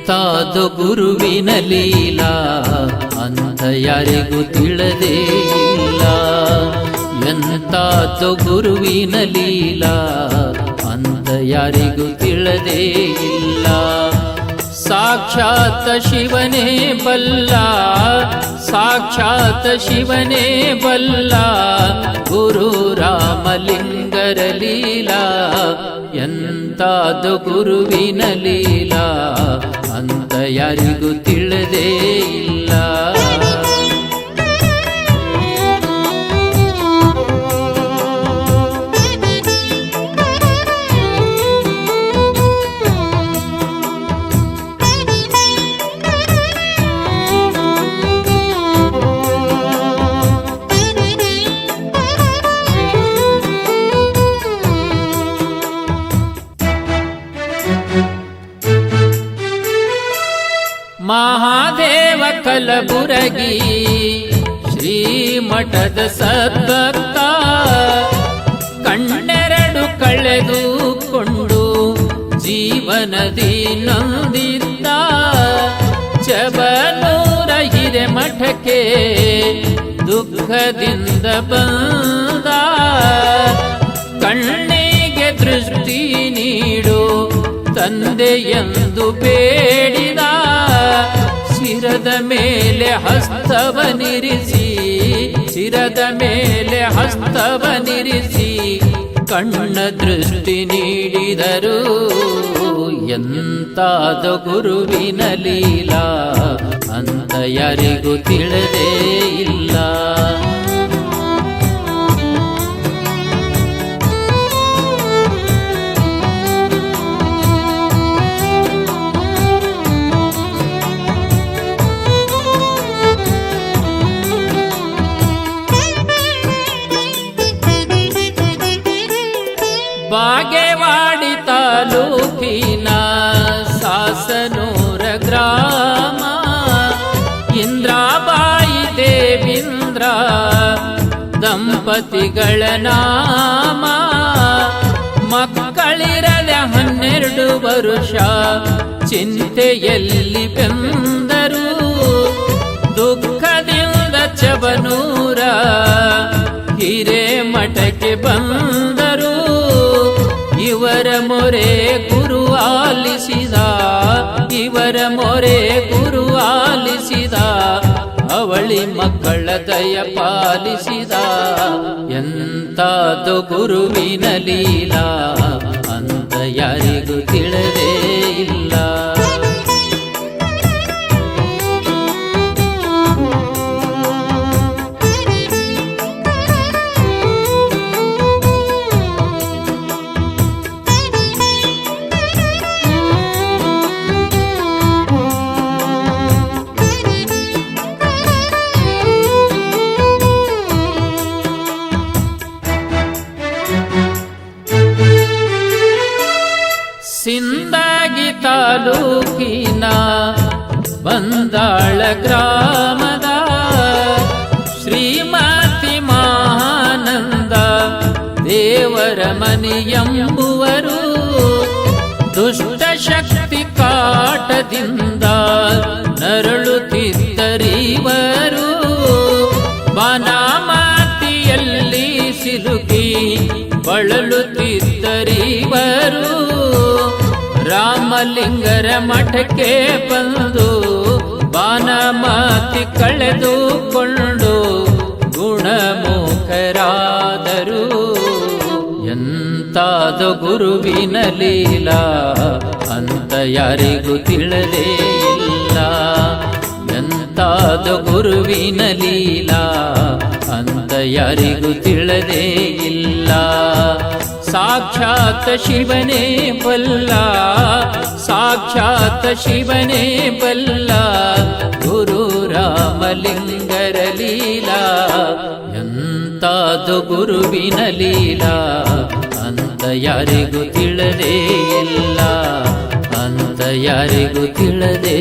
ಎಂತಾದು ಗುರುವಿನ ಲೀಲಾ ಅಂತ ಯಾರಿಗೂ ತಿಳಿದೇ ಇಲ್ಲ. ಎಂತಾದು ಗುರುವಿನ ಲೀಲಾ ಅಂತ ಯಾರಿಗೂ ತಿಳಿದೇ ಇಲ್ಲ. ಸಾಕ್ಷಾತ್ ಶಿವನೇ ಬಲ್ಲ, ಸಾಕ್ಷಾತ್ ಶಿವನೇ ಬಲ್ಲ, ಗುರು ರಾಮಲಿಂಗರ ಲೀಲಾ. ಎಂತಾದು ಗುರುವಿನ ಲೀಲಾ ಅಂತ ಯಾರಿಗೂ ತಿಳಿದೇ ಇಲ್ಲ. ಮಹಾದೇವ ಕಲಬುರಗಿ ಶ್ರೀಮಠದ ಸದ್ಭಕ್ತ, ಕಣ್ಣೆರಡು ಕಳೆದುಕೊಂಡು ಜೀವನದಿ ನೊಂದಿದ್ದ. ಚಬನೂರ ಹಿರೇಮಠಕ್ಕೆ ದುಃಖದಿಂದ ಬಂದ. ಕಣ್ಣಿಗೆ ದೃಷ್ಟಿ ನೀಡು ತಂದೆ ಎಂದು ಬೇಡಿದ. ಶಿರದ ಮೇಲೆ ಹಸ್ತವನಿರಿಸಿ, ಶಿರದ ಮೇಲೆ ಹಸ್ತವನಿರಿಸಿ ಕಣ್ಣ ದೃಷ್ಟಿ ನೀಡಿದರು. ಎಂತಾದ ಗುರುವಿನ ಲೀಲಾ ಅಂತ ಯಾರಿಗೂ ತಿಳಿದೇ ಇಲ್ಲ. ಬಾಗೇವಾಡಿ ತಾಲೂಕಿನ ಸಾಸನೂರ ಗ್ರಾಮ, ಇಂದ್ರಾಬಾಯಿ ದೇವೀಂದ್ರ ದಂಪತಿಗಳ ನಾಮ. ಮಕ್ಕಳಿರದೆ 12 ವರುಷ ಚಿಂತೆಯಲ್ಲಿ ಬೆಂದರು. ದುಃಖದಿಂದ ಚಬನೂರ ಹಿರೇಮಠಕ್ಕೆ ಬಂದರು. ಇವರ ಮೊರೆ ಗುರು ಆಲಿಸಿದ, ಇವರ ಮೊರೆ ಗುರು ಆಲಿಸಿದ. ಅವಳಿ ಮಕ್ಕಳ ದಯ ಪಾಲಿಸಿದ. ಎಂತಾದು ಗುರುವಿನ ಲೀಲಾ ಅಂತ ಯಾರಿಗೂ ತಿಳಿದೇ ಇಲ್ಲ. ಸಿಂದಗಿ ತಾಲೂಕಿನ ಬಂದಾಳ ಗ್ರಾಮದ ಶ್ರೀಮತಿ ಮಹಾನಂದ ದೇವರ ಮನೆಯೆಂಬುವರು. ದುಷ್ಟ ಶಕ್ತಿ ಕಾಟದಿಂದ ನರಳುತ್ತಿದ್ದರಿವರು. ಬನಮಾತಿಯಲ್ಲಿ ಸಿಲುಕಿ ಬಳಲುತ್ತಿದ್ದರಿವರು. ರಾಮಲಿಂಗರ ಮಠಕ್ಕೆ ಬಂದು ಬಾನಮಾತಿ ಕಳೆದುಕೊಂಡು ಗುಣಮುಖರಾದರು. ಎಂತಾದ ಗುರುವಿನ ಲೀಲಾ ಅಂತ ಯಾರಿಗೂ ತಿಳಿದೇ ಇಲ್ಲ. ಎಂತಾದ ಗುರುವಿನ ಲೀಲಾ ಅಂತ ಯಾರಿಗೂ ತಿಳಿದೇ ಇಲ್ಲ. ಸಾಕ್ಷಾತ್ ಶಿವನೇ ಬಲ್ಲ, ಸಾಕ್ಷಾತ್ ಶಿವನೇ ಬಲ್ಲ, ಗುರು ರಾಮಲಿಂಗರ ಲೀಲಾ. ಎಂತಾದು ಗುರುವಿನ ಲೀಲಾ ಅಂತ ಯಾರಿಗೂ ತಿಳಿದೇ ಇಲ್ಲ, ಅಂತ ಯಾರಿಗೂ ತಿಳಿದೇ